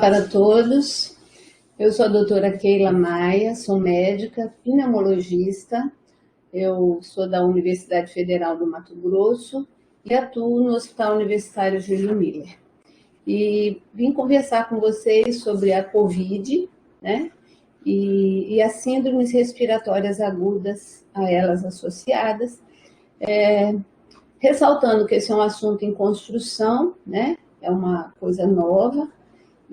para todos. Eu sou a doutora Keila Maia, sou médica, pneumologista. Eu sou da Universidade Federal do Mato Grosso e atuo no Hospital Universitário Júlio Miller. E vim conversar com vocês sobre a COVID, né? E as síndromes respiratórias agudas a elas associadas, ressaltando que esse é um assunto em construção, né? É uma coisa nova,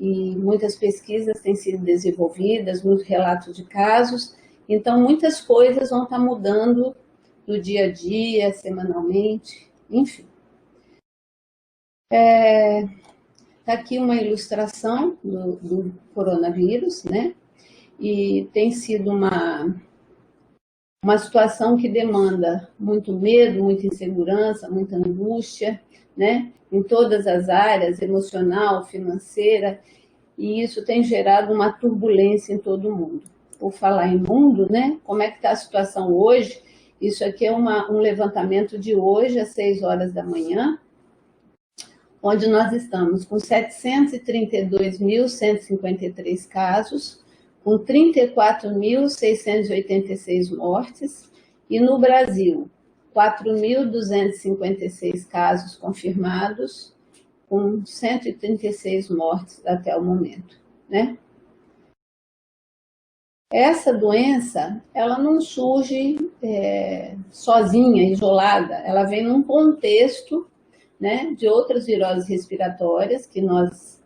e muitas pesquisas têm sido desenvolvidas, muitos relatos de casos, então muitas coisas vão estar mudando no dia a dia, semanalmente, enfim. Está aqui uma ilustração do coronavírus, né? E tem sido uma situação que demanda muito medo, muita insegurança, muita angústia, né? Em todas as áreas, emocional, financeira, e isso tem gerado uma turbulência em todo o mundo. Por falar em mundo, né? Como é que está a situação hoje? Isso aqui é um levantamento de hoje, às 6 horas da manhã, onde nós estamos com 732.153 casos, com 34.686 mortes, e no Brasil, 4.256 casos confirmados, com 136 mortes até o momento, né? Essa doença, ela não surge sozinha, isolada, ela vem num contexto, né, de outras viroses respiratórias que nós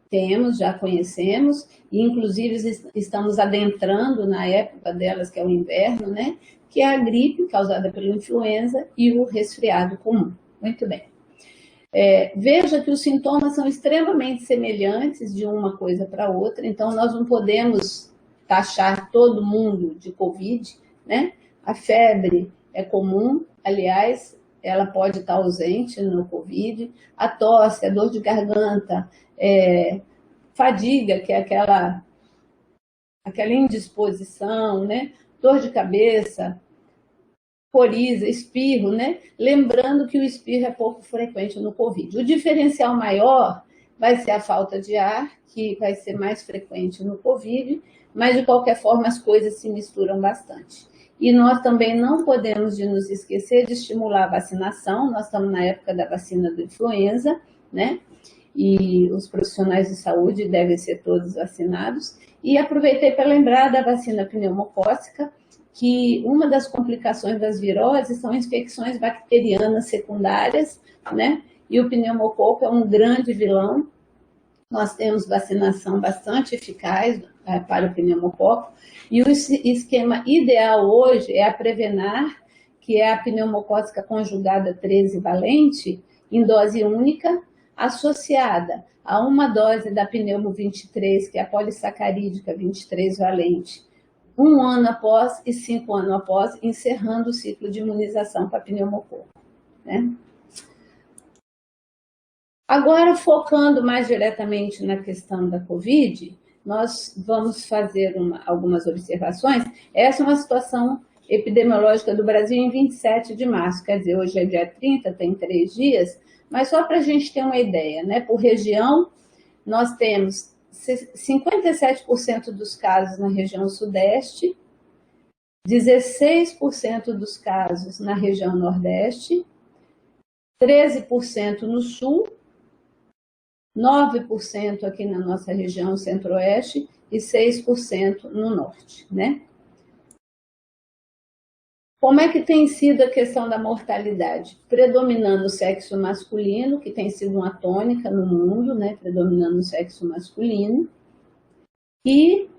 temos, já conhecemos, e inclusive estamos adentrando na época delas, que é o inverno, né, que é a gripe causada pela influenza e o resfriado comum. Muito bem. Veja que os sintomas são extremamente semelhantes de uma coisa para outra, então nós não podemos taxar todo mundo de Covid, né? A febre é comum, aliás, ela pode estar ausente no Covid, a tosse, a dor de garganta, fadiga, que é aquela indisposição, né? Dor de cabeça, coriza, espirro, né? Lembrando que o espirro é pouco frequente no Covid. O diferencial maior vai ser a falta de ar, que vai ser mais frequente no Covid, mas de qualquer forma as coisas se misturam bastante. E nós também não podemos nos esquecer de estimular a vacinação. Nós estamos na época da vacina da influenza, né? E os profissionais de saúde devem ser todos vacinados. E aproveitei para lembrar da vacina pneumocócica, que uma das complicações das viroses são infecções bacterianas secundárias, né? E o pneumococo é um grande vilão. Nós temos vacinação bastante eficaz para o pneumococo, e o esquema ideal hoje é a Prevenar, que é a pneumocócica conjugada 13 valente, em dose única, associada a uma dose da pneumo 23, que é a polissacarídica 23 valente, 1 ano após e 5 anos após, encerrando o ciclo de imunização para pneumococo, né? Agora, focando mais diretamente na questão da COVID, nós vamos fazer algumas observações. Essa é uma situação epidemiológica do Brasil em 27 de março, quer dizer, hoje é dia 30, tem 3 dias, mas só para a gente ter uma ideia, né? Por região, nós temos 57% dos casos na região sudeste, 16% dos casos na região nordeste, 13% no sul, 9% aqui na nossa região centro-oeste e 6% no norte, né? Como é que tem sido a questão da mortalidade? Predominando o sexo masculino, que tem sido uma tônica no mundo, né? Predominando o sexo masculino. E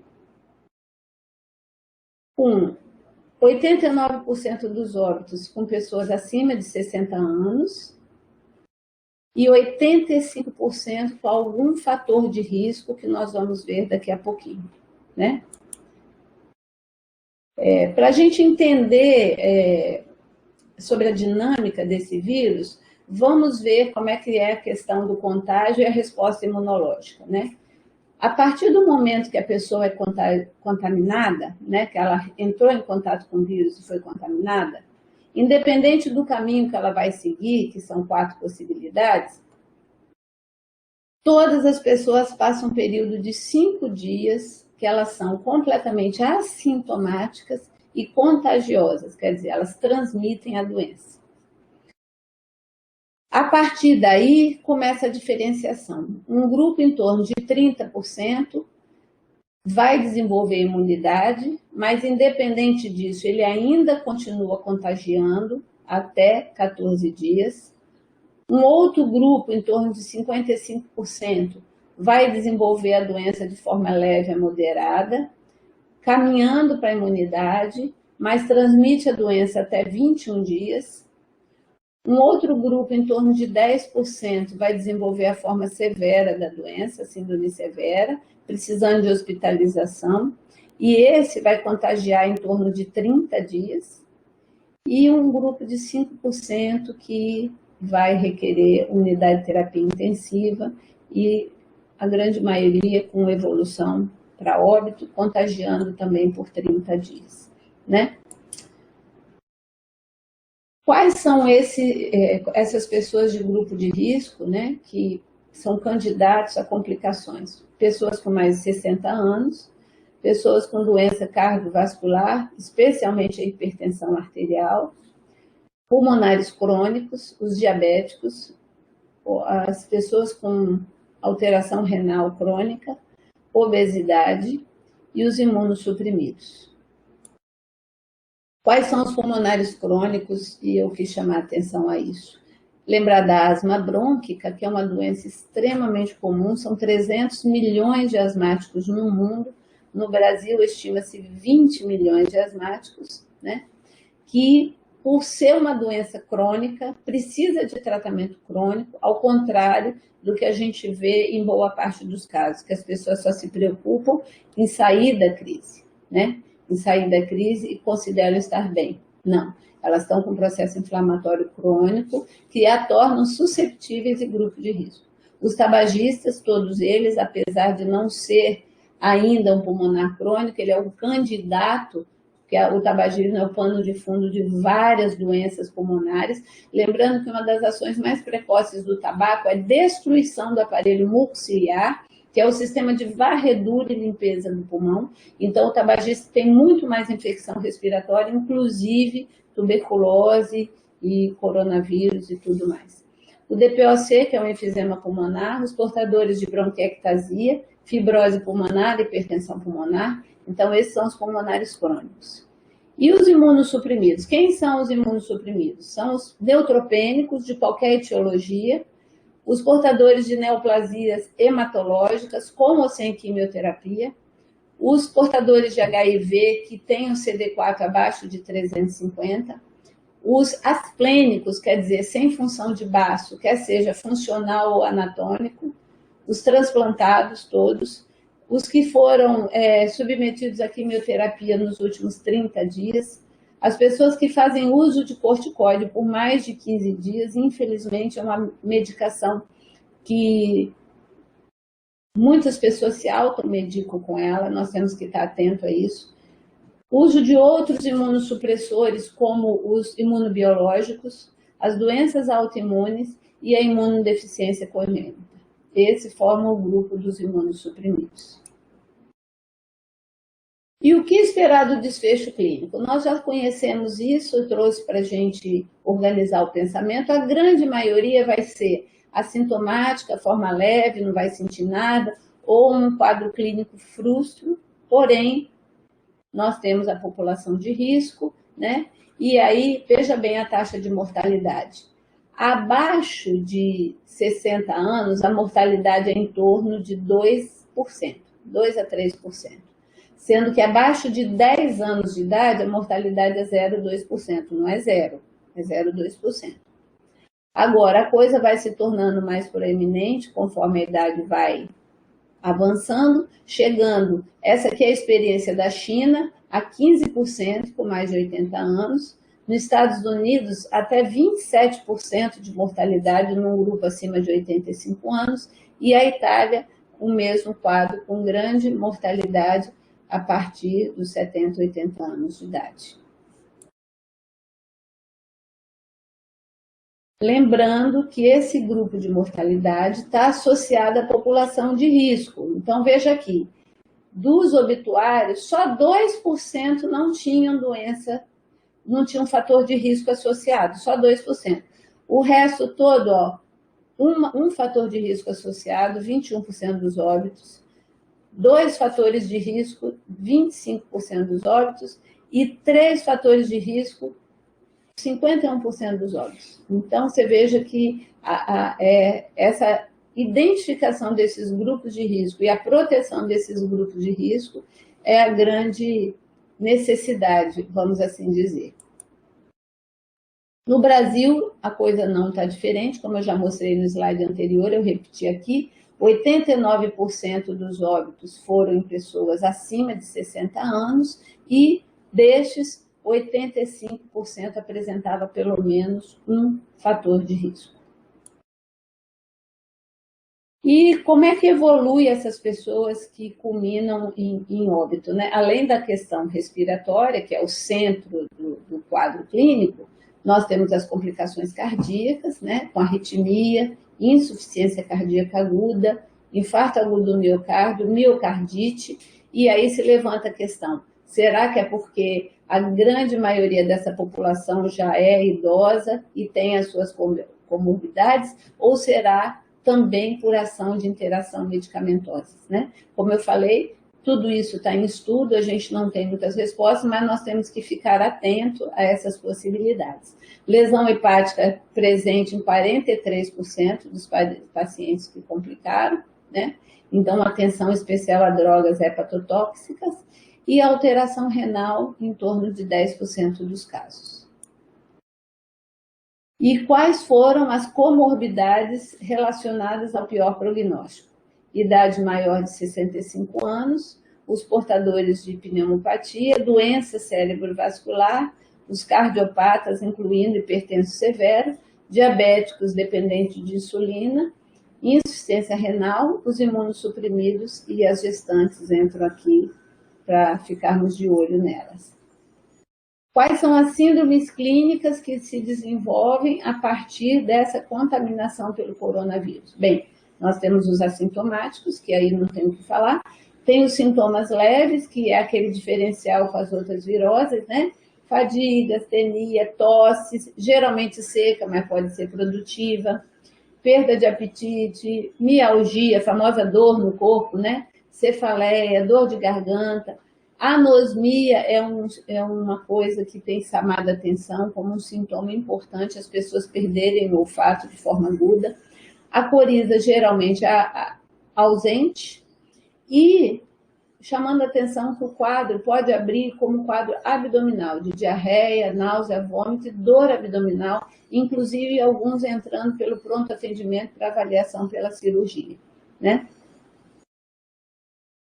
com 89% dos óbitos com pessoas acima de 60 anos e 85% com algum fator de risco que nós vamos ver daqui a pouquinho, né? Para a gente entender sobre a dinâmica desse vírus, vamos ver como é que é a questão do contágio e a resposta imunológica, né? A partir do momento que a pessoa é contaminada, né, que ela entrou em contato com o vírus e foi contaminada, independente do caminho que ela vai seguir, que são 4 possibilidades, Todas as pessoas passam um período de 5 dias que elas são completamente assintomáticas e contagiosas, quer dizer, elas transmitem a doença. A partir daí, começa a diferenciação. Um grupo em torno de 30% vai desenvolver imunidade, mas independente disso, ele ainda continua contagiando até 14 dias. Um outro grupo, em torno de 55%, vai desenvolver a doença de forma leve a moderada, caminhando para a imunidade, mas transmite a doença até 21 dias. Um outro grupo, em torno de 10%, vai desenvolver a forma severa da doença, síndrome severa, precisando de hospitalização, e esse vai contagiar em torno de 30 dias. E um grupo de 5% que vai requerer unidade de terapia intensiva e a grande maioria com evolução para óbito, contagiando também por 30 dias, né? Quais são essas pessoas de grupo de risco, né, que são candidatos a complicações? Pessoas com mais de 60 anos, pessoas com doença cardiovascular, especialmente a hipertensão arterial, pulmonares crônicos, os diabéticos, as pessoas com alteração renal crônica, obesidade e os imunossuprimidos. Quais são os pulmonares crônicos? E eu quis chamar a atenção a isso. Lembrar da asma brônquica, que é uma doença extremamente comum, são 300 milhões de asmáticos no mundo. No Brasil, estima-se 20 milhões de asmáticos, né? Que, por ser uma doença crônica, precisa de tratamento crônico, ao contrário do que a gente vê em boa parte dos casos, que as pessoas só se preocupam em sair da crise, né? Em sair da crise e consideram estar bem. Não, elas estão com um processo inflamatório crônico que a tornam susceptíveis e grupo de risco. Os tabagistas, todos eles, apesar de não ser ainda um pulmonar crônico, ele é um candidato, porque o tabagismo é o pano de fundo de várias doenças pulmonares. Lembrando que uma das ações mais precoces do tabaco é a destruição do aparelho mucociliar, que é o sistema de varredura e limpeza do pulmão. Então, o tabagista tem muito mais infecção respiratória, inclusive tuberculose e coronavírus e tudo mais. O DPOC, que é um enfisema pulmonar, os portadores de bronquiectasia, fibrose pulmonar, hipertensão pulmonar. Então, esses são os pulmonares crônicos. E os imunossuprimidos? Quem são os imunossuprimidos? São os neutropênicos de qualquer etiologia, os portadores de neoplasias hematológicas, com ou sem quimioterapia, os portadores de HIV que têm o CD4 abaixo de 350, os asplênicos, quer dizer, sem função de baço, quer seja funcional ou anatômico, os transplantados todos, os que foram submetidos à quimioterapia nos últimos 30 dias, as pessoas que fazem uso de corticoide por mais de 15 dias, infelizmente é uma medicação que muitas pessoas se automedicam com ela, nós temos que estar atento a isso. Uso de outros imunossupressores, como os imunobiológicos, as doenças autoimunes e a imunodeficiência congênita. Esse forma o grupo dos imunossuprimidos. E o que esperar do desfecho clínico? Nós já conhecemos isso, eu trouxe para a gente organizar o pensamento. A grande maioria vai ser assintomática, forma leve, não vai sentir nada, ou um quadro clínico frustro, porém, nós temos a população de risco, né? E aí, veja bem a taxa de mortalidade. Abaixo de 60 anos, a mortalidade é em torno de 2%, 2 a 3%. Sendo que abaixo de 10 anos de idade, a mortalidade é 0,2%, não é zero, é 0,2%. Agora, a coisa vai se tornando mais proeminente conforme a idade vai avançando, chegando, essa aqui é a experiência da China, a 15% com mais de 80 anos, nos Estados Unidos até 27% de mortalidade num grupo acima de 85 anos, e a Itália o mesmo quadro, com grande mortalidade a partir dos 70, 80 anos de idade. Lembrando que esse grupo de mortalidade está associado à população de risco. Então, veja aqui, dos obituários, só 2% não tinham doença, não tinham fator de risco associado, só 2%. O resto todo, ó, um fator de risco associado, 21% dos óbitos, 2 fatores de risco, 25% dos óbitos, e 3 fatores de risco, 51% dos óbitos. Então, você veja que essa identificação desses grupos de risco e a proteção desses grupos de risco é a grande necessidade, vamos assim dizer. No Brasil, a coisa não está diferente, como eu já mostrei no slide anterior, eu repeti aqui, 89% dos óbitos foram em pessoas acima de 60 anos e destes, 85% apresentava pelo menos um fator de risco. E como é que evolui essas pessoas que culminam em óbito, né? Além da questão respiratória, que é o centro do quadro clínico, nós temos as complicações cardíacas, né? Com arritmia, insuficiência cardíaca aguda, infarto agudo do miocárdio, miocardite, e aí se levanta a questão, será que é porque a grande maioria dessa população já é idosa e tem as suas comorbidades, ou será também por ação de interação medicamentosa, né? Como eu falei, tudo isso está em estudo, a gente não tem muitas respostas, mas nós temos que ficar atento a essas possibilidades. Lesão hepática presente em 43% dos pacientes que complicaram, né? Então, atenção especial a drogas hepatotóxicas e alteração renal em torno de 10% dos casos. E quais foram as comorbidades relacionadas ao pior prognóstico? Idade maior de 65 anos, os portadores de pneumopatia, doença cerebrovascular, os cardiopatas, incluindo hipertenso severo, diabéticos dependentes de insulina, insuficiência renal, os imunossuprimidos e as gestantes entram aqui para ficarmos de olho nelas. Quais são as síndromes clínicas que se desenvolvem a partir dessa contaminação pelo coronavírus? Bem, nós temos os assintomáticos, que aí não tem o que falar, tem os sintomas leves, que é aquele diferencial com as outras viroses, né? Fadiga, astenia, tosse, geralmente seca, mas pode ser produtiva, perda de apetite, mialgia, a famosa dor no corpo, né? Cefaleia, dor de garganta. A anosmia é uma coisa que tem chamado a atenção como um sintoma importante, as pessoas perderem o olfato de forma aguda. A coriza geralmente é ausente e chamando a atenção que o quadro pode abrir como quadro abdominal, de diarreia, náusea, vômito e dor abdominal, inclusive alguns entrando pelo pronto atendimento para avaliação pela cirurgia, né?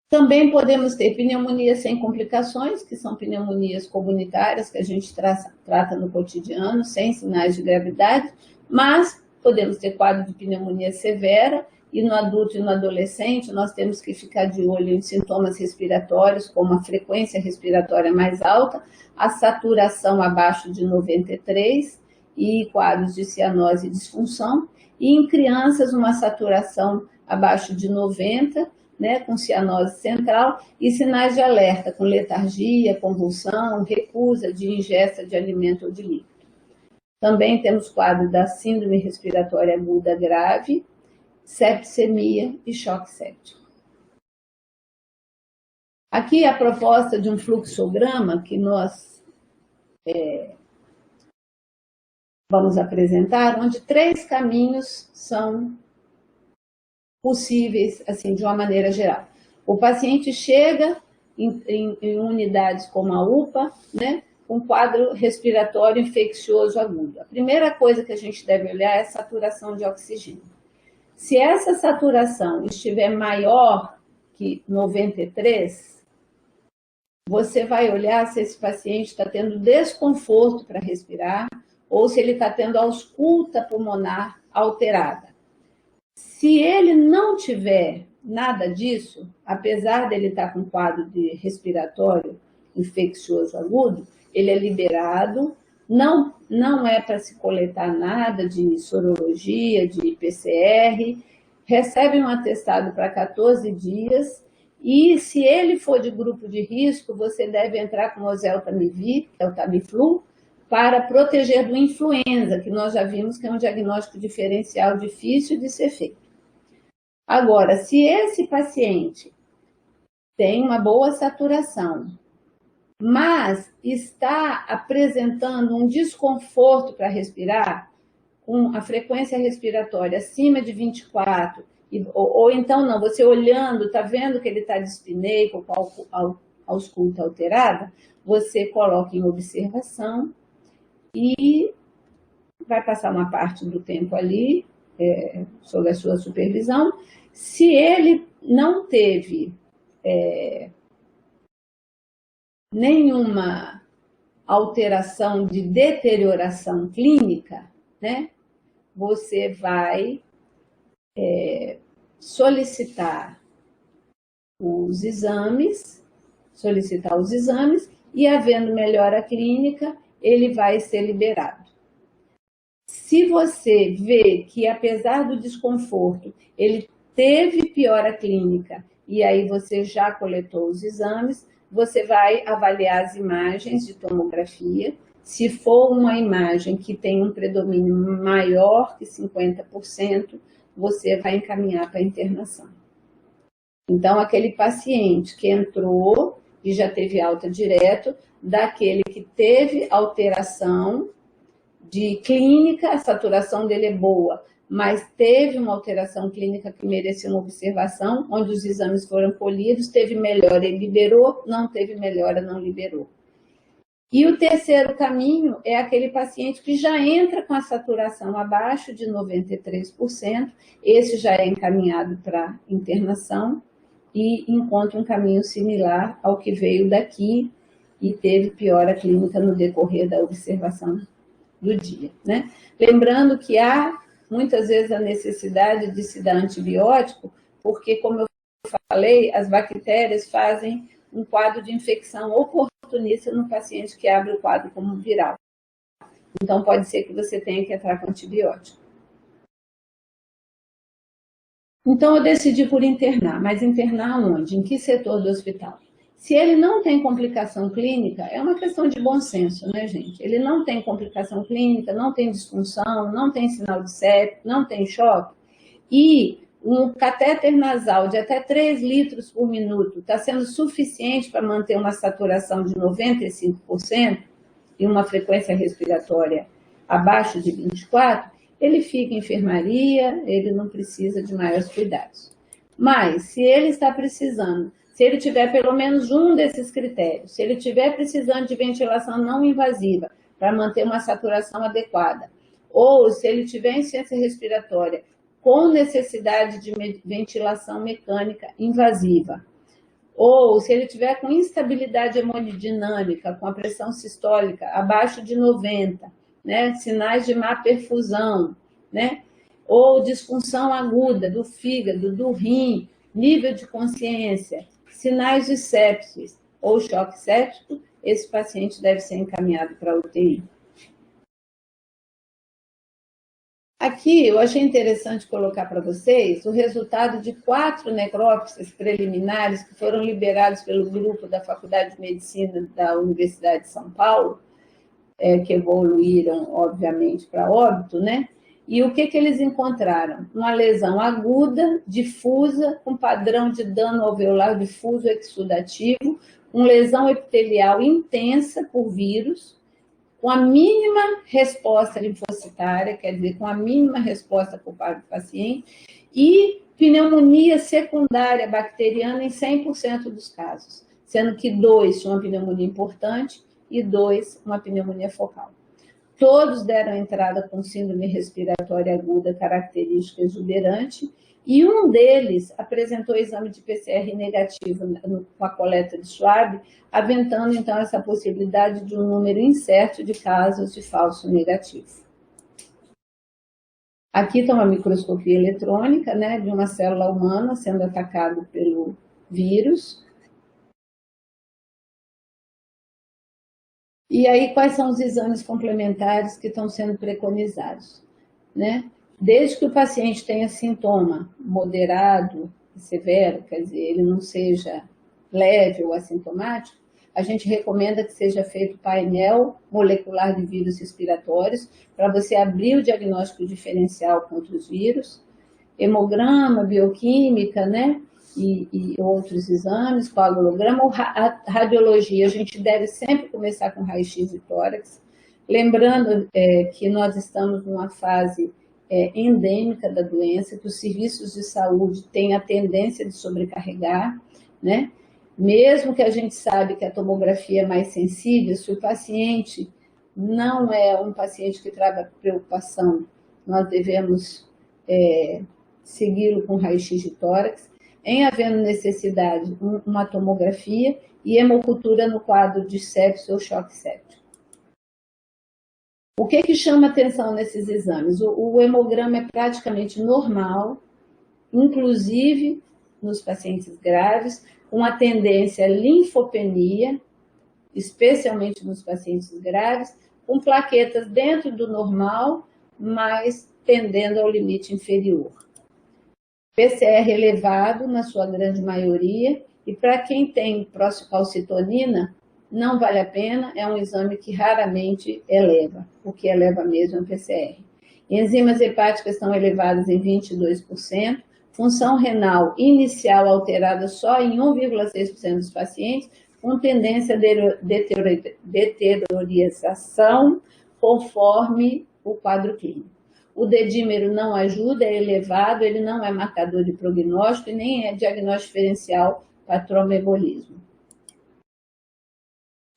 Também podemos ter pneumonias sem complicações, que são pneumonias comunitárias, que a gente trata no cotidiano, sem sinais de gravidade, mas podemos ter quadro de pneumonia severa, e no adulto e no adolescente nós temos que ficar de olho em sintomas respiratórios, como a frequência respiratória mais alta, a saturação abaixo de 93 e quadros de cianose e disfunção, e em crianças uma saturação abaixo de 90, né, com cianose central, e sinais de alerta, com letargia, convulsão, recusa de ingesta de alimento ou de líquido. Também temos quadro da síndrome respiratória aguda grave, septicemia e choque séptico. Aqui a proposta de um fluxograma que nós vamos apresentar, onde 3 caminhos são possíveis, assim, de uma maneira geral. O paciente chega em unidades como a UPA, né, com quadro respiratório infeccioso agudo. A primeira coisa que a gente deve olhar é a saturação de oxigênio. Se essa saturação estiver maior que 93, você vai olhar se esse paciente está tendo desconforto para respirar ou se ele está tendo ausculta pulmonar alterada. Se ele não tiver nada disso, apesar dele estar com quadro de respiratório infeccioso agudo, ele é liberado Não é para se coletar nada de sorologia, de PCR, recebe um atestado para 14 dias, e se ele for de grupo de risco, você deve entrar com o oseltamivir, que é o Tamiflu, para proteger do influenza, que nós já vimos que é um diagnóstico diferencial difícil de ser feito. Agora, se esse paciente tem uma boa saturação, mas está apresentando um desconforto para respirar, com a frequência respiratória acima de 24, ou então não, você olhando, está vendo que ele está dispneico, com a ausculta alterada, você coloca em observação e vai passar uma parte do tempo ali, sob a sua supervisão. Se ele não teve nenhuma alteração de deterioração clínica, né, você vai solicitar os exames, e, havendo melhora clínica, ele vai ser liberado. Se você vê que, apesar do desconforto, ele teve piora clínica, e aí você já coletou os exames, você vai avaliar as imagens de tomografia. Se for uma imagem que tem um predomínio maior que 50%, você vai encaminhar para a internação. Então, aquele paciente que entrou e já teve alta direto, daquele que teve alteração de clínica, a saturação dele é boa, mas teve uma alteração clínica que merecia uma observação, onde os exames foram colhidos, teve melhora e liberou, não teve melhora, não liberou. E o terceiro caminho é aquele paciente que já entra com a saturação abaixo de 93%, esse já é encaminhado para internação e encontra um caminho similar ao que veio daqui e teve piora clínica no decorrer da observação do dia, né? Lembrando que há muitas vezes a necessidade de se dar antibiótico, porque, como eu falei, as bactérias fazem um quadro de infecção oportunista no paciente que abre o quadro como viral. Então, pode ser que você tenha que entrar com antibiótico. Então, eu decidi por internar, mas internar onde? Em que setor do hospital? Se ele não tem complicação clínica, é uma questão de bom senso, né, gente? Ele não tem complicação clínica, não tem disfunção, não tem sinal de septo, não tem choque, e um catéter nasal de até 3 litros por minuto está sendo suficiente para manter uma saturação de 95% e uma frequência respiratória abaixo de 24, ele fica em enfermaria, ele não precisa de maiores cuidados. Mas, se ele está precisando, se ele tiver pelo menos um desses critérios, se ele estiver precisando de ventilação não invasiva para manter uma saturação adequada, ou se ele tiver insuficiência respiratória com necessidade de ventilação mecânica invasiva, ou se ele tiver com instabilidade hemodinâmica, com a pressão sistólica abaixo de 90, né, sinais de má perfusão, né, ou disfunção aguda do fígado, do rim, nível de consciência, sinais de sepsis ou choque séptico, esse paciente deve ser encaminhado para a UTI. Aqui eu achei interessante colocar para vocês o resultado de 4 necrópsias preliminares que foram liberados pelo grupo da Faculdade de Medicina da Universidade de São Paulo, que evoluíram, obviamente, para óbito, né? E o que eles encontraram? Uma lesão aguda, difusa, com padrão de dano alveolar difuso exudativo, uma lesão epitelial intensa por vírus, com a mínima resposta linfocitária, quer dizer, com a mínima resposta por parte do paciente, e pneumonia secundária bacteriana em 100% dos casos, sendo que 2 tinham uma pneumonia importante e 2 uma pneumonia focal. Todos deram entrada com síndrome respiratória aguda característica exuberante, e um deles apresentou exame de PCR negativo com a coleta de swab, aventando, então, essa possibilidade de um número incerto de casos de falso negativo. Aqui está uma microscopia eletrônica, né, de uma célula humana sendo atacada pelo vírus. E aí, quais são os exames complementares que estão sendo preconizados, né? Desde que o paciente tenha sintoma moderado e severo, quer dizer, ele não seja leve ou assintomático, a gente recomenda que seja feito painel molecular de vírus respiratórios para você abrir o diagnóstico diferencial contra os vírus, hemograma, bioquímica, né? E outros exames, coagulograma, ou radiologia. A gente deve sempre começar com raio-x de tórax, lembrando que nós estamos numa fase endêmica da doença, que os serviços de saúde têm a tendência de sobrecarregar, né? Mesmo que a gente sabe que a tomografia é mais sensível, se o paciente não é um paciente que traga preocupação, nós devemos segui-lo com raio-x de tórax, em havendo necessidade, uma tomografia e hemocultura no quadro de sepse ou choque séptico. O que chama atenção nesses exames? O hemograma é praticamente normal, inclusive nos pacientes graves, com a tendência à linfopenia, especialmente nos pacientes graves, com plaquetas dentro do normal, mas tendendo ao limite inferior. PCR elevado, na sua grande maioria, e para quem tem procalcitonina, não vale a pena, é um exame que raramente eleva, o que eleva mesmo é o PCR. Enzimas hepáticas estão elevadas em 22%, função renal inicial alterada só em 1,6% dos pacientes, com tendência a deteriorização conforme o quadro clínico. O dedímero não ajuda, é elevado, ele não é marcador de prognóstico e nem é diagnóstico diferencial para tromboembolismo.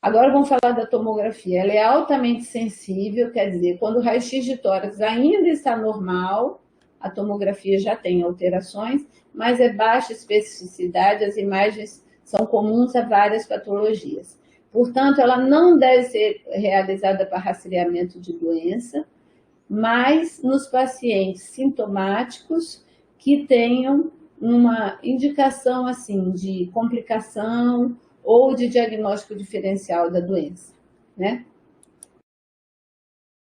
Agora vamos falar da tomografia. Ela é altamente sensível, quer dizer, quando o raio-x de tórax ainda está normal, a tomografia já tem alterações, mas é baixa especificidade, as imagens são comuns a várias patologias. Portanto, ela não deve ser realizada para rastreamento de doença, mas nos pacientes sintomáticos que tenham uma indicação assim de complicação ou de diagnóstico diferencial da doença, né?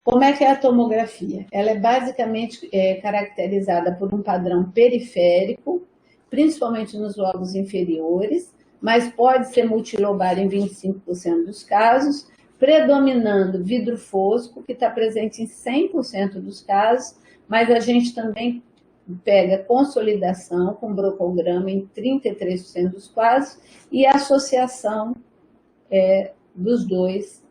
Como é que é a tomografia? Ela é basicamente caracterizada por um padrão periférico, principalmente nos lobos inferiores, mas pode ser multilobar em 25% dos casos, predominando vidro fosco, que está presente em 100% dos casos, mas a gente também pega consolidação com brocograma em 33% dos casos e associação dos dois,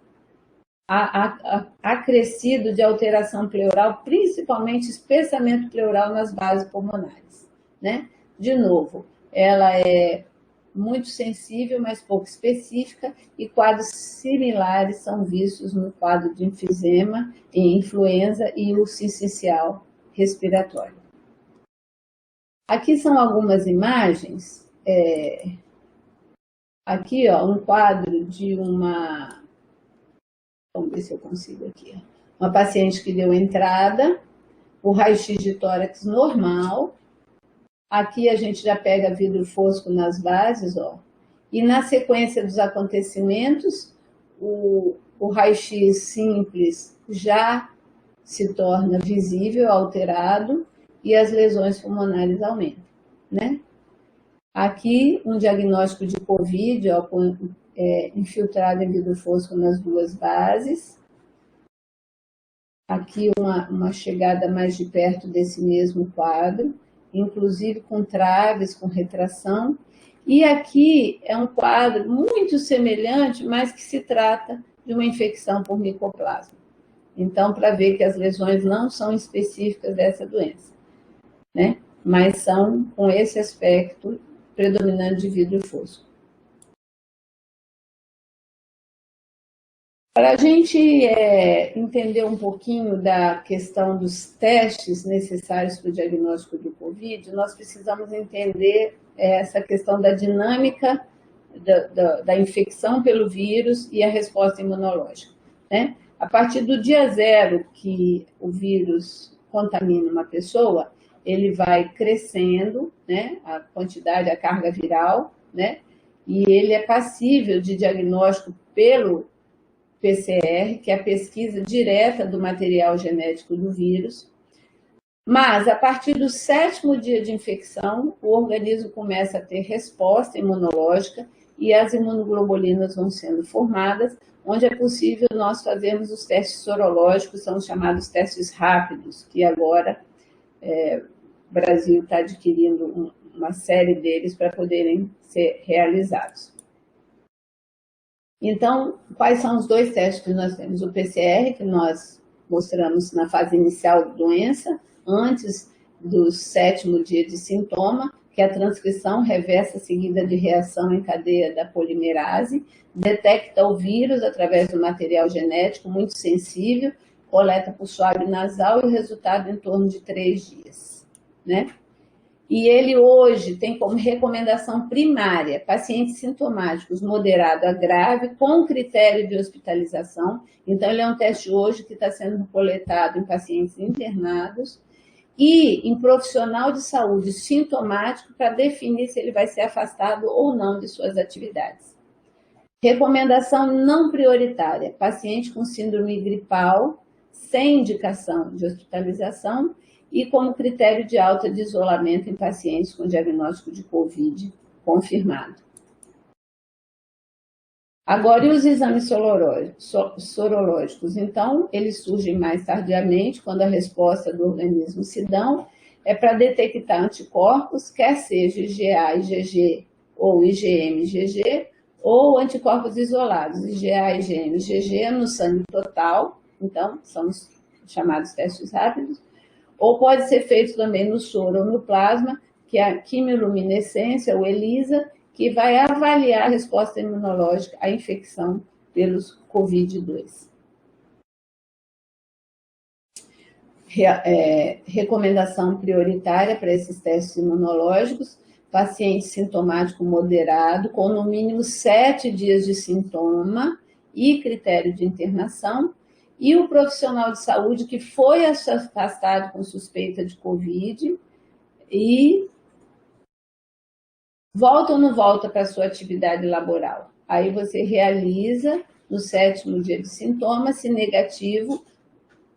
acrescido de alteração pleural, principalmente espessamento pleural nas bases pulmonares, né? De novo, ela é muito sensível, mas pouco específica, e quadros similares são vistos no quadro de enfisema, em influenza e o sincicial respiratório. Aqui são algumas imagens. Aqui, ó, um quadro de uma... Vamos ver se eu consigo aqui. Uma paciente que deu entrada, o raio-x de tórax normal. Aqui a gente já pega vidro fosco nas bases, ó. E na sequência dos acontecimentos, o raio-x simples já se torna visível, alterado, e as lesões pulmonares aumentam, né? Aqui um diagnóstico de COVID, ó, infiltrado em vidro fosco nas duas bases. Aqui uma chegada mais de perto desse mesmo quadro, inclusive com traves, com retração. E aqui é um quadro muito semelhante, mas que se trata de uma infecção por micoplasma. Então, para ver que as lesões não são específicas dessa doença, né? Mas são com esse aspecto predominante de vidro fosco. Para a gente entender um pouquinho da questão dos testes necessários para o diagnóstico do COVID, nós precisamos entender essa questão da dinâmica da infecção pelo vírus e a resposta imunológica, né? A partir do dia zero que o vírus contamina uma pessoa, ele vai crescendo, né? A quantidade, a carga viral, né? E ele é passível de diagnóstico PCR, que é a pesquisa direta do material genético do vírus. Mas, a partir do 7º dia de infecção, o organismo começa a ter resposta imunológica e as imunoglobulinas vão sendo formadas, onde é possível nós fazermos os testes sorológicos, são os chamados testes rápidos, que agora o Brasil está adquirindo uma série deles para poderem ser realizados. Então, quais são os 2 testes que nós temos? O PCR, que nós mostramos na fase inicial da doença, antes do 7º dia de sintoma, que é a transcrição reversa seguida de reação em cadeia da polimerase, detecta o vírus através do material genético muito sensível, coleta por suave nasal e o resultado em torno de 3 dias, né? E ele hoje tem como recomendação primária pacientes sintomáticos moderado a grave com critério de hospitalização. Então, ele é um teste hoje que está sendo coletado em pacientes internados e em profissional de saúde sintomático para definir se ele vai ser afastado ou não de suas atividades. Recomendação não prioritária, paciente com síndrome gripal, sem indicação de hospitalização e como critério de alta de isolamento em pacientes com diagnóstico de COVID confirmado. Agora, e os exames sorológicos? Então, eles surgem mais tardiamente, quando a resposta do organismo se dão, é para detectar anticorpos, quer seja IgA, IgG ou IgM, IgG, ou anticorpos isolados, IgA, IgM, IgG no sangue total, então, são os chamados testes rápidos, ou pode ser feito também no soro ou no plasma, que é a quimiluminescência, ou ELISA, que vai avaliar a resposta imunológica à infecção pelos COVID-2. Recomendação prioritária para esses testes imunológicos, paciente sintomático moderado, com no mínimo 7 dias de sintoma e critério de internação, e o profissional de saúde que foi afastado com suspeita de COVID e volta ou não volta para a sua atividade laboral. Aí você realiza no 7º dia de sintomas, se negativo,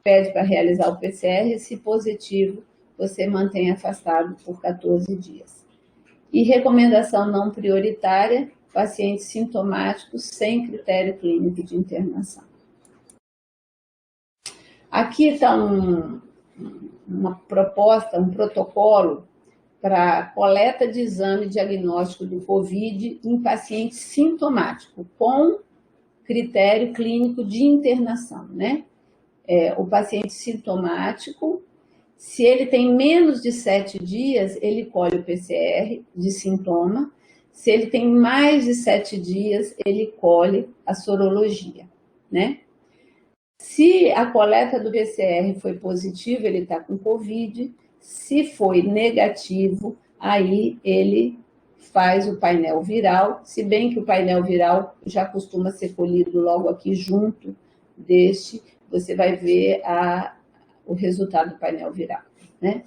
pede para realizar o PCR, se positivo, você mantém afastado por 14 dias. E recomendação não prioritária, pacientes sintomáticos sem critério clínico de internação. Aqui está uma proposta, um protocolo para coleta de exame diagnóstico do COVID em paciente sintomático, com critério clínico de internação, né? O paciente sintomático, se ele tem menos de 7 dias, ele colhe o PCR de sintoma. Se ele tem mais de 7 dias, ele colhe a sorologia, né? Se a coleta do PCR foi positiva, ele está com COVID. Se foi negativo, aí ele faz o painel viral, se bem que o painel viral já costuma ser colhido logo aqui junto deste, você vai ver o resultado do painel viral, né?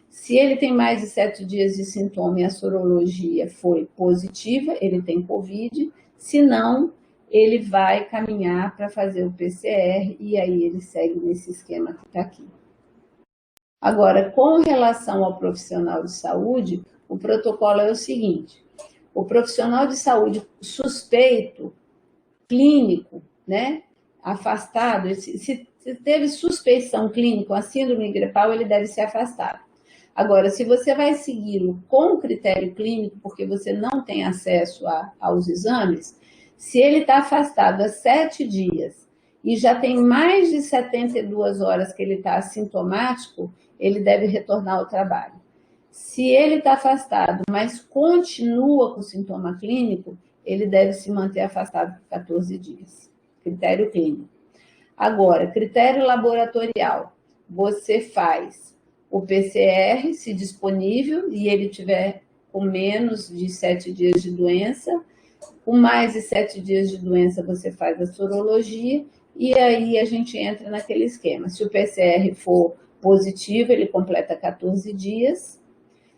Se ele tem mais de 7 dias de sintoma e a sorologia foi positiva, ele tem COVID, se não, ele vai caminhar para fazer o PCR e aí ele segue nesse esquema que está aqui. Agora, com relação ao profissional de saúde, o protocolo é o seguinte: o profissional de saúde suspeito, clínico, né, afastado, se teve suspeição clínica, a síndrome gripal, ele deve ser afastado. Agora, se você vai segui-lo com critério clínico, porque você não tem acesso aos exames, se ele está afastado há 7 dias e já tem mais de 72 horas que ele está assintomático, ele deve retornar ao trabalho. Se ele está afastado, mas continua com sintoma clínico, ele deve se manter afastado por 14 dias. Critério clínico. Agora, critério laboratorial. Você faz o PCR, se disponível, e ele tiver com menos de 7 dias de doença. Com mais de 7 dias de doença, você faz a sorologia, e aí a gente entra naquele esquema. Se o PCR for positivo, ele completa 14 dias.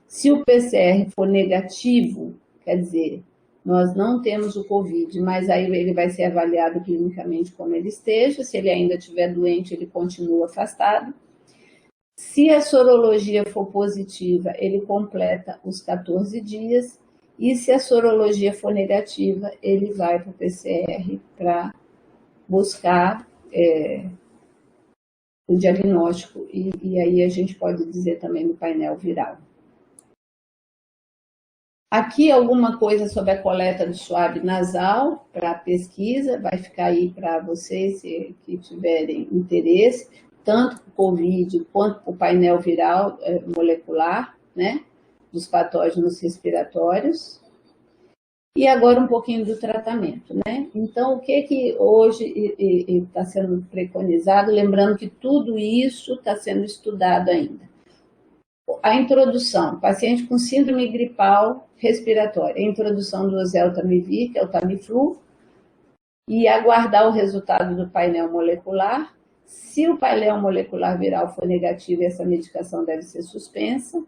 Se o PCR for negativo, quer dizer, nós não temos o Covid, mas aí ele vai ser avaliado clinicamente como ele esteja, se ele ainda estiver doente, ele continua afastado. Se a sorologia for positiva, ele completa os 14 dias, e se a sorologia for negativa, ele vai para o PCR para buscar o diagnóstico, e aí a gente pode dizer também no painel viral. Aqui alguma coisa sobre a coleta do swab nasal para pesquisa, vai ficar aí para vocês que tiverem interesse, tanto para o COVID quanto para o painel viral molecular, né, dos patógenos respiratórios. E agora um pouquinho do tratamento, né? Então, o que hoje está sendo preconizado, lembrando que tudo isso está sendo estudado ainda. A introdução, paciente com síndrome gripal respiratória, a introdução do oseltamivir, que é o Tamiflu, e aguardar o resultado do painel molecular. Se o painel molecular viral for negativo, essa medicação deve ser suspensa.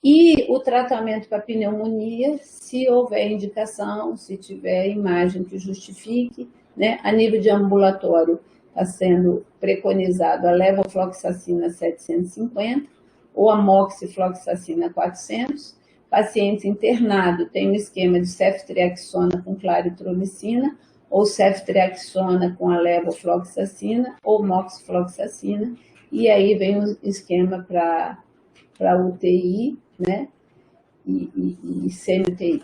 E o tratamento para pneumonia, se houver indicação, se tiver imagem que justifique, né? A nível de ambulatório está sendo preconizado a levofloxacina 750 ou a moxifloxacina 400. Pacientes internados têm um esquema de ceftriaxona com claritromicina ou ceftriaxona com a levofloxacina ou moxifloxacina, e aí vem o esquema para UTI, né, e CMTI.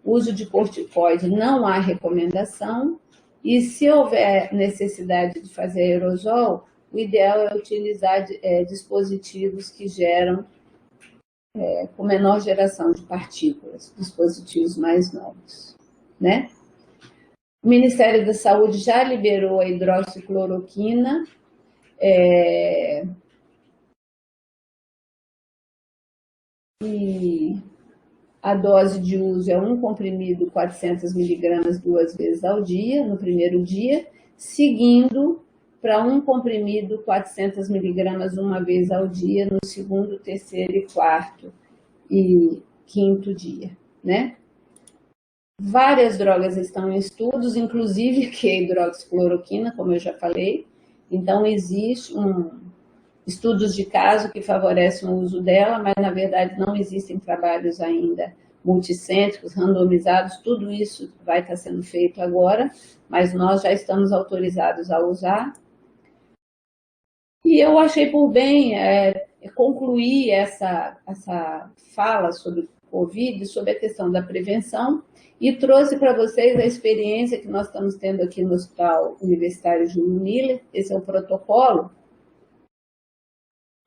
Uso de corticoide não há recomendação, e se houver necessidade de fazer aerosol, o ideal é utilizar dispositivos que geram com menor geração de partículas, dispositivos mais novos, né? O Ministério da Saúde já liberou a hidroxicloroquina, e a dose de uso é um comprimido 400 miligramas 2 vezes ao dia, no primeiro dia, seguindo para um comprimido 400 miligramas uma vez ao dia no segundo, terceiro e quarto e quinto dia, né? Várias drogas estão em estudos, inclusive que a hidroxicloroquina, como eu já falei. Então, existe estudos de caso que favorecem o uso dela, mas, na verdade, não existem trabalhos ainda multicêntricos, randomizados. Tudo isso vai estar sendo feito agora, mas nós já estamos autorizados a usar. E eu achei por bem concluir essa fala sobre o Covid, sobre a questão da prevenção, e trouxe para vocês a experiência que nós estamos tendo aqui no Hospital Universitário Júlio Miller. Esse é o protocolo,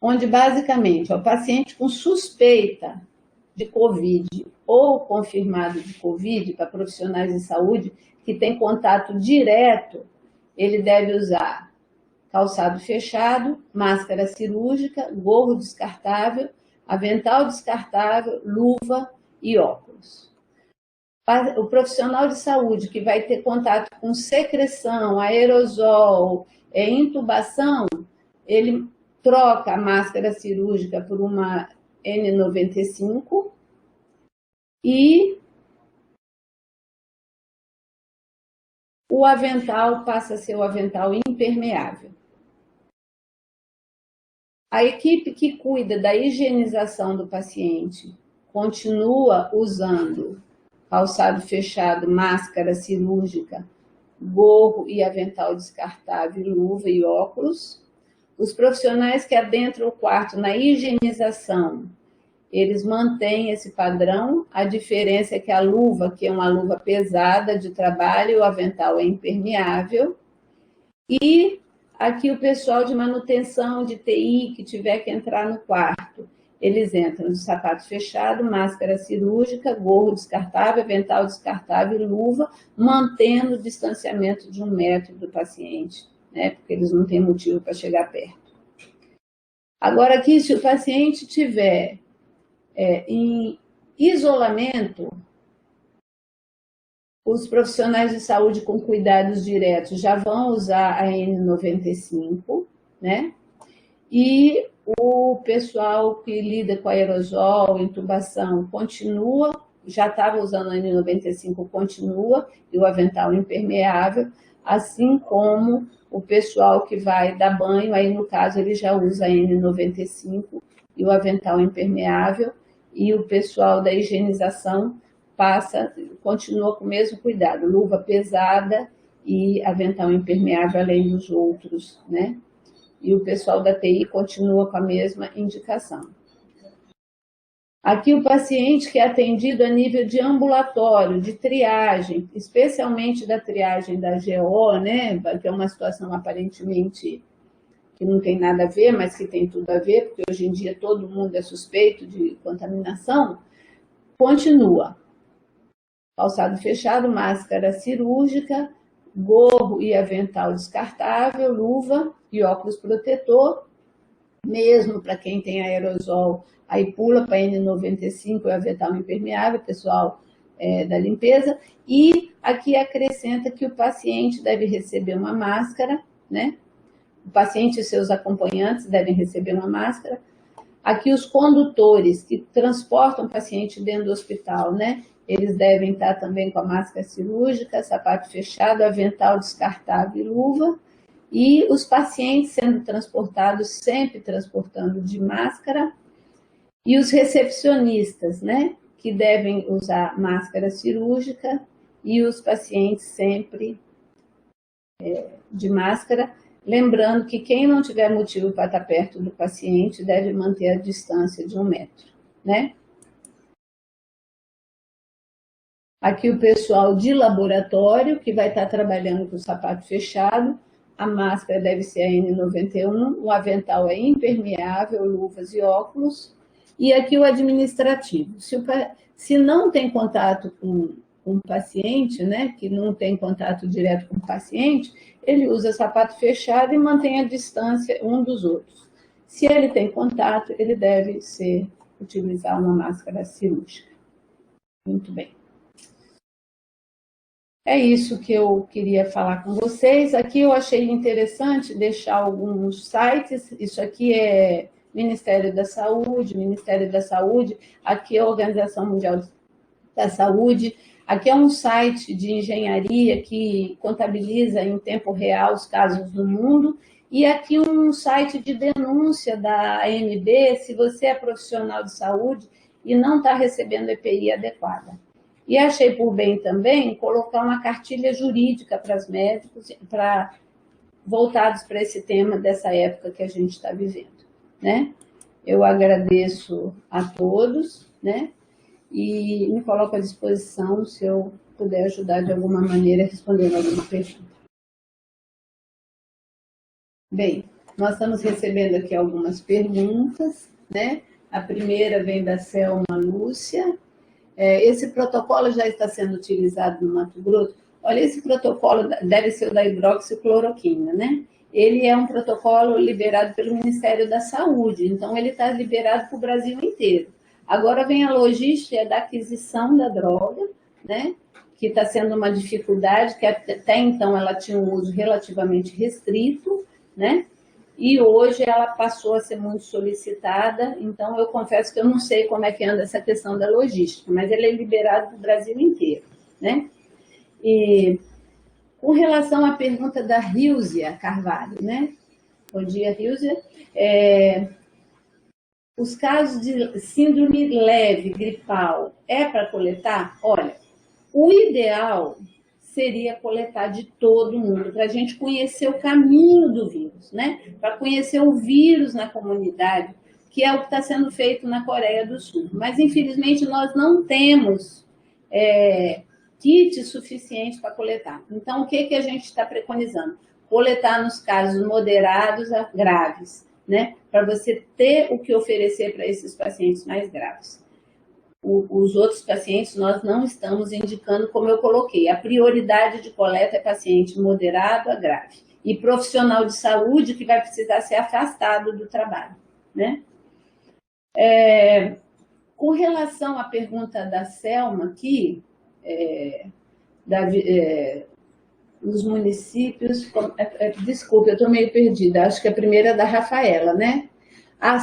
onde basicamente o paciente com suspeita de Covid ou confirmado de Covid, para profissionais de saúde que têm contato direto, ele deve usar calçado fechado, máscara cirúrgica, gorro descartável, avental descartável, luva e óculos. O profissional de saúde que vai ter contato com secreção, aerosol, intubação, ele troca a máscara cirúrgica por uma N95 e o avental passa a ser o avental impermeável. A equipe que cuida da higienização do paciente continua usando calçado fechado, máscara cirúrgica, gorro e avental descartável, luva e óculos. Os profissionais que adentram o quarto na higienização, eles mantêm esse padrão. A diferença é que a luva, que é uma luva pesada de trabalho, o avental é impermeável. E aqui o pessoal de manutenção, de TI, que tiver que entrar no quarto, eles entram de sapato fechado, máscara cirúrgica, gorro descartável, avental descartável e luva, mantendo o distanciamento de 1 metro do paciente, né? Porque eles não têm motivo para chegar perto. Agora aqui, se o paciente tiver em isolamento, os profissionais de saúde com cuidados diretos já vão usar a N95, né? E o pessoal que lida com aerosol, intubação, continua já estava usando a N95 continua, e o avental impermeável, assim como o pessoal que vai dar banho, aí no caso ele já usa a N95 e o avental impermeável, e o pessoal da higienização continua com o mesmo cuidado, luva pesada e avental impermeável além dos outros, né? E o pessoal da TI continua com a mesma indicação. Aqui o paciente que é atendido a nível de ambulatório, de triagem, especialmente da triagem da GO, né, que é uma situação aparentemente que não tem nada a ver, mas que tem tudo a ver, porque hoje em dia todo mundo é suspeito de contaminação, continua. Calçado fechado, máscara cirúrgica, gorro e avental descartável, luva e óculos protetor, mesmo para quem tem aerosol, aí pula para N95 e avental impermeável, pessoal da limpeza, e aqui acrescenta que o paciente deve receber uma máscara, né? O paciente e seus acompanhantes devem receber uma máscara. Aqui os condutores que transportam o paciente dentro do hospital, né? Eles devem estar também com a máscara cirúrgica, sapato fechado, avental descartável e luva. E os pacientes sendo transportados, sempre transportando de máscara. E os recepcionistas, né? Que devem usar máscara cirúrgica. E os pacientes sempre de máscara. Lembrando que quem não tiver motivo para estar perto do paciente deve manter a distância de 1 metro, né? Aqui o pessoal de laboratório, que vai estar trabalhando com o sapato fechado, a máscara deve ser a N91, o avental é impermeável, luvas e óculos. E aqui o administrativo. Se não tem contato com o paciente, né, que não tem contato direto com o paciente, ele usa sapato fechado e mantém a distância um dos outros. Se ele tem contato, ele deve utilizar uma máscara cirúrgica. Muito bem. É isso que eu queria falar com vocês. Aqui eu achei interessante deixar alguns sites. Isso aqui é Ministério da Saúde, aqui é a Organização Mundial da Saúde. Aqui é um site de engenharia que contabiliza em tempo real os casos do mundo. E aqui um site de denúncia da ANB, se você é profissional de saúde e não está recebendo EPI adequada. E achei por bem também colocar uma cartilha jurídica para os médicos, voltados para esse tema dessa época que a gente está vivendo, né? Eu agradeço a todos, né? E me coloco à disposição se eu puder ajudar de alguma maneira respondendo alguma pergunta. Bem, nós estamos recebendo aqui algumas perguntas, né? A primeira vem da Selma Lúcia. Esse protocolo já está sendo utilizado no Mato Grosso? Olha, esse protocolo deve ser o da hidroxicloroquina, né? Ele é um protocolo liberado pelo Ministério da Saúde, então ele está liberado para o Brasil inteiro. Agora vem a logística da aquisição da droga, né? Que está sendo uma dificuldade, que até então ela tinha um uso relativamente restrito, né? E hoje ela passou a ser muito solicitada, então eu confesso que eu não sei como é que anda essa questão da logística, mas ele é liberado para o Brasil inteiro, né? E com relação à pergunta da Ríusia Carvalho, né? Bom dia, Ríusia. Os casos de síndrome leve, gripal, é para coletar? Olha, o ideal seria coletar de todo mundo, para a gente conhecer o caminho do vírus, né? Para conhecer o vírus na comunidade, que é o que está sendo feito na Coreia do Sul. Mas, infelizmente, nós não temos kit suficiente para coletar. Então, o que a gente está preconizando? Coletar nos casos moderados a graves, né? Para você ter o que oferecer para esses pacientes mais graves. Os outros pacientes nós não estamos indicando, como eu coloquei, a prioridade de coleta é paciente moderado a grave e profissional de saúde que vai precisar ser afastado do trabalho, né? Com relação à pergunta da Selma aqui, nos municípios, desculpa, eu estou meio perdida, acho que a primeira é da Rafaela, né?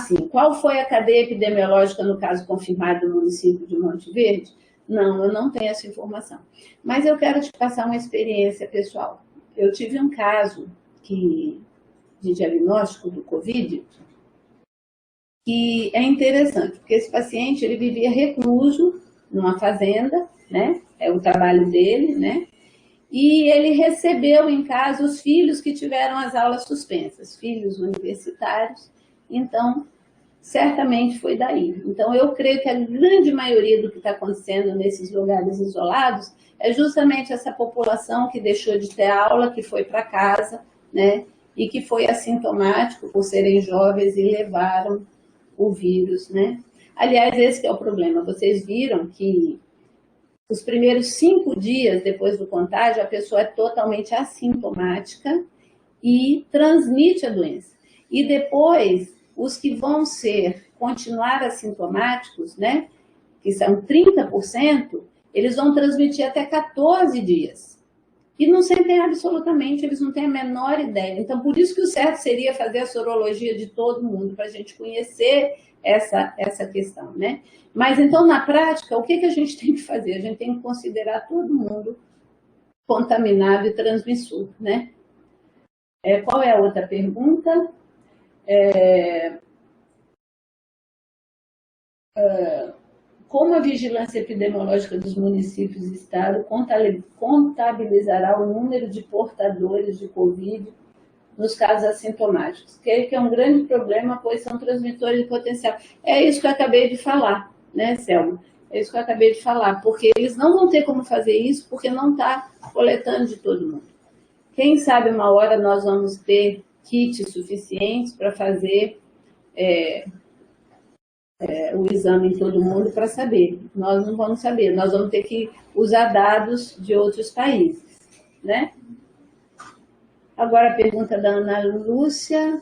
Sim. Qual foi a cadeia epidemiológica no caso confirmado do município de Monte Verde? Não, eu não tenho essa informação. Mas eu quero te passar uma experiência pessoal. Eu tive um caso de diagnóstico do Covid, que é interessante, porque esse paciente ele vivia recluso numa fazenda, né? É o trabalho dele, né? E ele recebeu em casa os filhos que tiveram as aulas suspensas, filhos universitários. Então, certamente foi daí. Então, eu creio que a grande maioria do que está acontecendo nesses lugares isolados é justamente essa população que deixou de ter aula, que foi para casa, né? E que foi assintomático por serem jovens e levaram o vírus, né? Aliás, esse que é o problema. Vocês viram que os primeiros 5 dias depois do contágio, a pessoa é totalmente assintomática e transmite a doença. E depois, os que vão continuar assintomáticos, né, que são 30%, eles vão transmitir até 14 dias. E não sentem absolutamente, eles não têm a menor ideia. Então, por isso que o certo seria fazer a sorologia de todo mundo, para a gente conhecer essa questão, né? Mas, então, na prática, o que a gente tem que fazer? A gente tem que considerar todo mundo contaminado e transmissor, né? Qual é a outra pergunta? Como a vigilância epidemiológica dos municípios e estado contabilizará o número de portadores de Covid nos casos assintomáticos? Que é um grande problema, pois são transmissores de potencial. É isso que eu acabei de falar, né, Selma? É isso que eu acabei de falar, porque eles não vão ter como fazer isso, porque não está coletando de todo mundo. Quem sabe uma hora nós vamos ter kits suficientes para fazer o exame em todo mundo para saber. Nós não vamos saber, nós vamos ter que usar dados de outros países, né? Agora a pergunta da Ana Lúcia.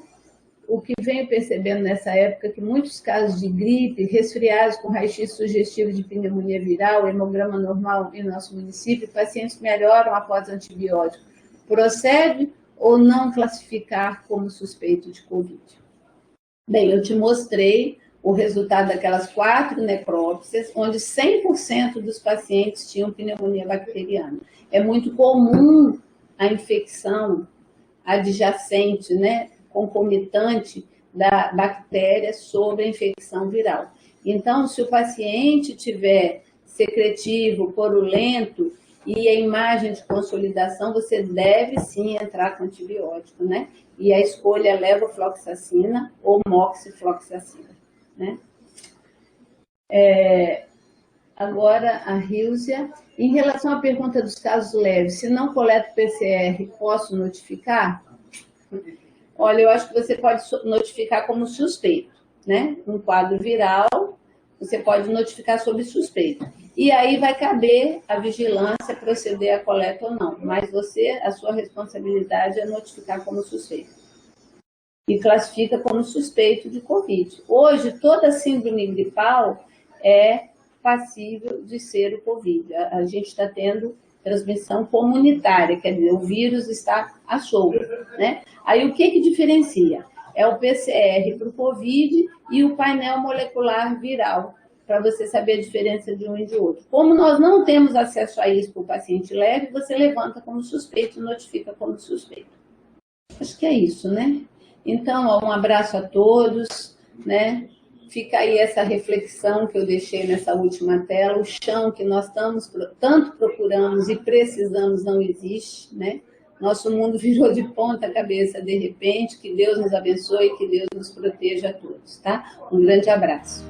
O que venho percebendo nessa época é que muitos casos de gripe, resfriados com raio-x sugestivo de pneumonia viral, hemograma normal em nosso município, pacientes melhoram após antibiótico. Procede ou não classificar como suspeito de Covid? Bem, eu te mostrei o resultado daquelas 4 necrópsias, onde 100% dos pacientes tinham pneumonia bacteriana. É muito comum a infecção adjacente, né, concomitante da bactéria sobre a infecção viral. Então, se o paciente tiver secretivo, purulento e a imagem de consolidação, você deve sim entrar com antibiótico, né? E a escolha é levofloxacina ou moxifloxacina, né? Agora, a Ríusia, em relação à pergunta dos casos leves, se não coleto PCR, posso notificar? Olha, eu acho que você pode notificar como suspeito, né? Um quadro viral, você pode notificar sobre suspeito. E aí vai caber a vigilância proceder à coleta ou não. Mas a sua responsabilidade é notificar como suspeito. E classifica como suspeito de Covid. Hoje, toda síndrome gripal é passível de ser o Covid. A gente está tendo transmissão comunitária, quer dizer, o vírus está à solta, né? Aí o que diferencia? É o PCR para o Covid e o painel molecular viral, para você saber a diferença de um e de outro. Como nós não temos acesso a isso para o paciente leve, você levanta como suspeito e notifica como suspeito. Acho que é isso, né? Então, um abraço a todos, né? Fica aí essa reflexão que eu deixei nessa última tela. O chão que nós tanto procuramos e precisamos não existe, né? Nosso mundo virou de ponta cabeça de repente. Que Deus nos abençoe e que Deus nos proteja a todos, tá? Um grande abraço.